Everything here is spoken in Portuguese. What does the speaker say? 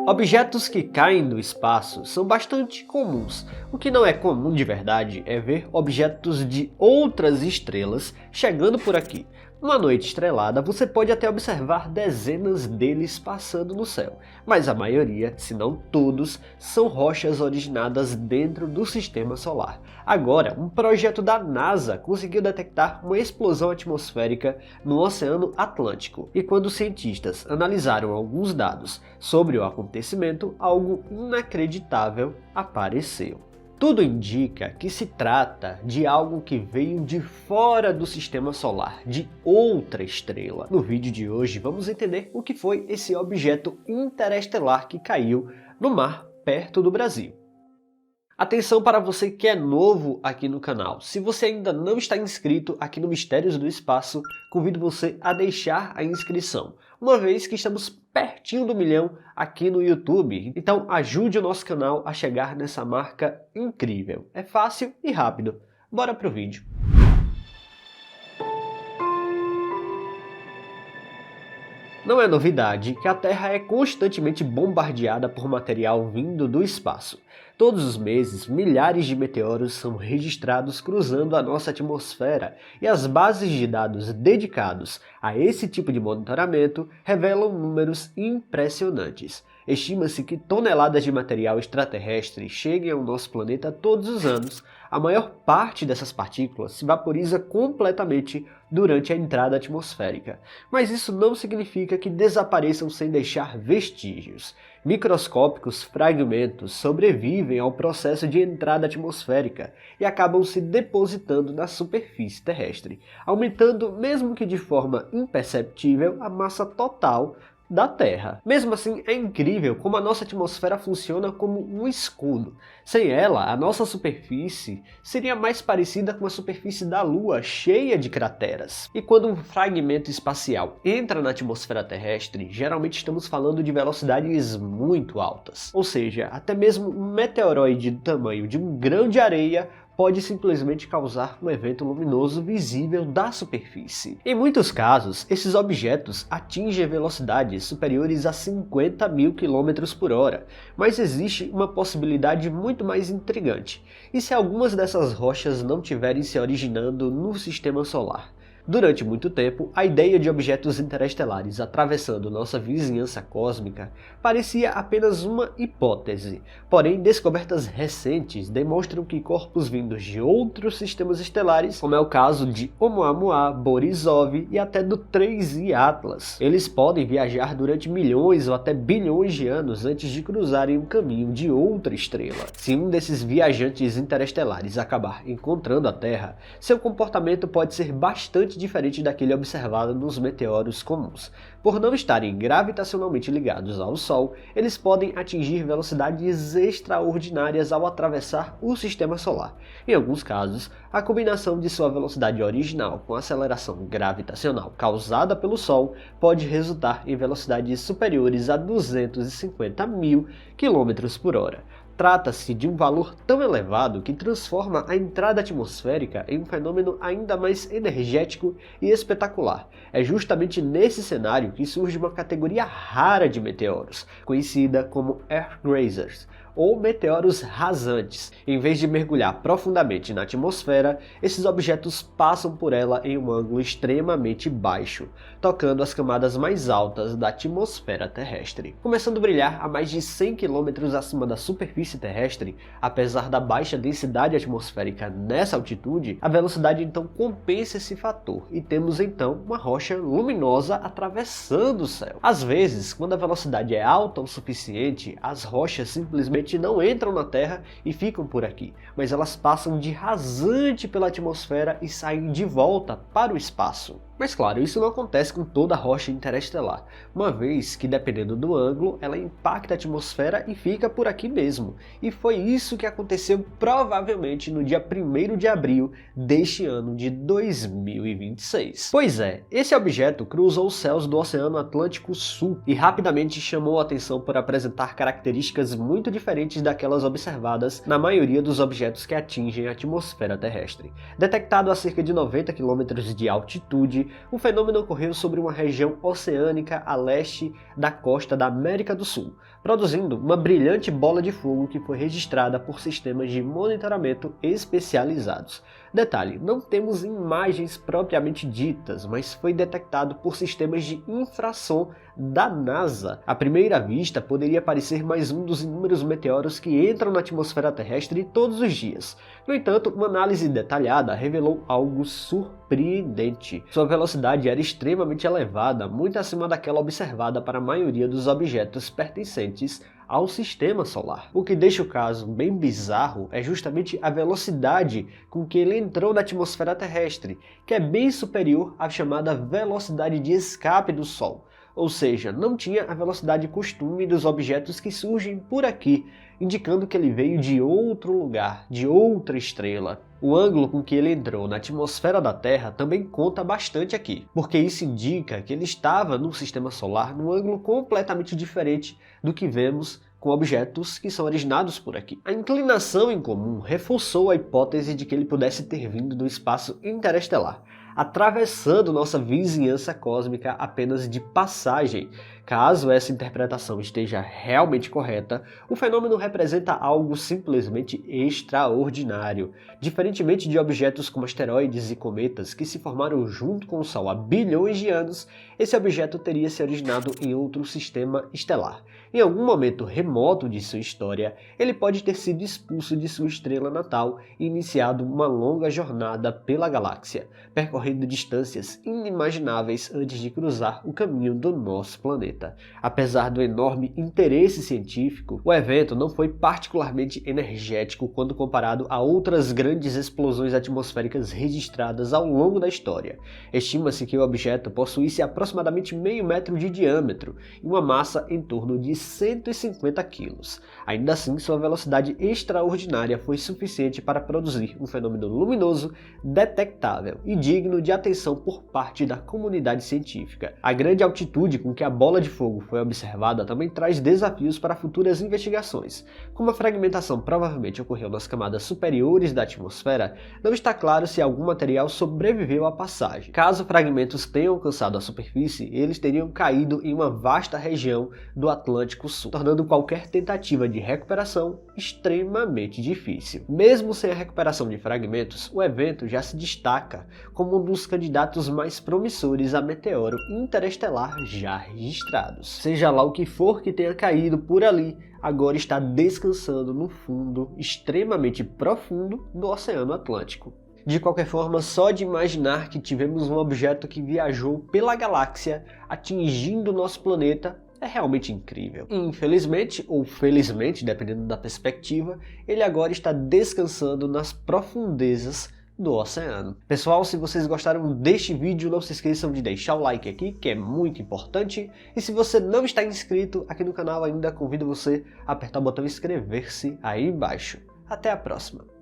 Objetos que caem do espaço são bastante comuns. O que não é comum de verdade é ver objetos de outras estrelas chegando por aqui. Numa noite estrelada, você pode até observar dezenas deles passando no céu, mas a maioria, se não todos, são rochas originadas dentro do sistema solar. Agora, um projeto da NASA conseguiu detectar uma explosão atmosférica no Oceano Atlântico, e quando os cientistas analisaram alguns dados sobre o acontecimento, algo inacreditável apareceu. Tudo indica que se trata de algo que veio de fora do sistema solar, de outra estrela. No vídeo de hoje vamos entender o que foi esse objeto interestelar que caiu no mar perto do Brasil. Atenção para você que é novo aqui no canal. Se você ainda não está inscrito aqui no Mistérios do Espaço, convido você a deixar a inscrição, uma vez que estamos pertinho do 1 milhão aqui no YouTube. Então ajude o nosso canal a chegar nessa marca incrível. É fácil e rápido. Bora pro vídeo. Não é novidade que a Terra é constantemente bombardeada por material vindo do espaço. Todos os meses, milhares de meteoros são registrados cruzando a nossa atmosfera, e as bases de dados dedicados a esse tipo de monitoramento revelam números impressionantes. Estima-se que toneladas de material extraterrestre cheguem ao nosso planeta todos os anos. A maior parte dessas partículas se vaporiza completamente durante a entrada atmosférica. Mas isso não significa que desapareçam sem deixar vestígios. Microscópicos fragmentos sobrevivem ao processo de entrada atmosférica e acabam se depositando na superfície terrestre, aumentando, mesmo que de forma imperceptível, a massa total da Terra. Mesmo assim, é incrível como a nossa atmosfera funciona como um escudo. Sem ela, a nossa superfície seria mais parecida com a superfície da Lua, cheia de crateras. E quando um fragmento espacial entra na atmosfera terrestre, geralmente estamos falando de velocidades muito altas. Ou seja, até mesmo um meteoroide do tamanho de um grão de areia pode simplesmente causar um evento luminoso visível da superfície. Em muitos casos, esses objetos atingem velocidades superiores a 50 mil km por hora, mas existe uma possibilidade muito mais intrigante. E se algumas dessas rochas não tiverem se originando no sistema solar? Durante muito tempo, a ideia de objetos interestelares atravessando nossa vizinhança cósmica parecia apenas uma hipótese. Porém, descobertas recentes demonstram que corpos vindos de outros sistemas estelares, como é o caso de Oumuamua, Borisov e até do 3I Atlas, eles podem viajar durante milhões ou até bilhões de anos antes de cruzarem o caminho de outra estrela. Se um desses viajantes interestelares acabar encontrando a Terra, seu comportamento pode ser bastante diferente daquele observado nos meteoros comuns. Por não estarem gravitacionalmente ligados ao Sol, eles podem atingir velocidades extraordinárias ao atravessar o sistema solar. Em alguns casos, a combinação de sua velocidade original com a aceleração gravitacional causada pelo Sol pode resultar em velocidades superiores a 250 mil km por hora. Trata-se de um valor tão elevado que transforma a entrada atmosférica em um fenômeno ainda mais energético e espetacular. É justamente nesse cenário que surge uma categoria rara de meteoros, conhecida como Earthgrazers, ou meteoros rasantes. Em vez de mergulhar profundamente na atmosfera, esses objetos passam por ela em um ângulo extremamente baixo, tocando as camadas mais altas da atmosfera terrestre. Começando a brilhar a mais de 100 km acima da superfície terrestre, apesar da baixa densidade atmosférica nessa altitude, a velocidade então compensa esse fator e temos então uma rocha luminosa atravessando o céu. Às vezes, quando a velocidade é alta o suficiente, as rochas simplesmente não entram na Terra e ficam por aqui, mas elas passam de rasante pela atmosfera e saem de volta para o espaço. Mas claro, isso não acontece com toda rocha interestelar, uma vez que dependendo do ângulo, ela impacta a atmosfera e fica por aqui mesmo. E foi isso que aconteceu provavelmente no dia 1º de abril deste ano de 2026. Pois é, esse objeto cruzou os céus do Oceano Atlântico Sul e rapidamente chamou a atenção por apresentar características muito diferentes daquelas observadas na maioria dos objetos que atingem a atmosfera terrestre. Detectado a cerca de 90 km de altitude, verdade, o fenômeno ocorreu sobre uma região oceânica a leste da costa da América do Sul, produzindo uma brilhante bola de fogo que foi registrada por sistemas de monitoramento especializados. Detalhe, não temos imagens propriamente ditas, mas foi detectado por sistemas de infrasom da NASA. À primeira vista, poderia parecer mais um dos inúmeros meteoros que entram na atmosfera terrestre todos os dias. No entanto, uma análise detalhada revelou algo surpreendente. Sua velocidade era extremamente elevada, muito acima daquela observada para a maioria dos objetos pertencentes ao sistema solar. O que deixa o caso bem bizarro é justamente a velocidade com que ele entrou na atmosfera terrestre, que é bem superior à chamada velocidade de escape do Sol. Ou seja, não tinha a velocidade costume dos objetos que surgem por aqui, indicando que ele veio de outro lugar, de outra estrela. O ângulo com que ele entrou na atmosfera da Terra também conta bastante aqui, porque isso indica que ele estava no sistema solar num ângulo completamente diferente do que vemos com objetos que são originados por aqui. A inclinação em comum reforçou a hipótese de que ele pudesse ter vindo do espaço interestelar, atravessando nossa vizinhança cósmica apenas de passagem. Caso essa interpretação esteja realmente correta, o fenômeno representa algo simplesmente extraordinário. Diferentemente de objetos como asteroides e cometas que se formaram junto com o Sol há bilhões de anos, esse objeto teria se originado em outro sistema estelar. Em algum momento remoto de sua história, ele pode ter sido expulso de sua estrela natal e iniciado uma longa jornada pela galáxia, percorrendo distâncias inimagináveis antes de cruzar o caminho do nosso planeta. Apesar do enorme interesse científico, o evento não foi particularmente energético quando comparado a outras grandes explosões atmosféricas registradas ao longo da história. Estima-se que o objeto possuísse aproximadamente meio metro de diâmetro e uma massa em torno de 150 quilos. Ainda assim, sua velocidade extraordinária foi suficiente para produzir um fenômeno luminoso, detectável e digno de atenção por parte da comunidade científica. A grande altitude com que a bola de fogo foi observada também traz desafios para futuras investigações. Como a fragmentação provavelmente ocorreu nas camadas superiores da atmosfera, não está claro se algum material sobreviveu à passagem. Caso fragmentos tenham alcançado a superfície, eles teriam caído em uma vasta região do Atlântico Sul, tornando qualquer tentativa de recuperação extremamente difícil. Mesmo sem a recuperação de fragmentos, o evento já se destaca como um dos candidatos mais promissores a meteoro interestelar já registrados. Seja lá o que for que tenha caído por ali, agora está descansando no fundo extremamente profundo do Oceano Atlântico. De qualquer forma, só de imaginar que tivemos um objeto que viajou pela galáxia, atingindo nosso planeta, é realmente incrível. Infelizmente, ou felizmente, dependendo da perspectiva, ele agora está descansando nas profundezas do oceano. Pessoal, se vocês gostaram deste vídeo, não se esqueçam de deixar o like aqui, que é muito importante. E se você não está inscrito aqui no canal ainda, convido você a apertar o botão inscrever-se aí embaixo. Até a próxima!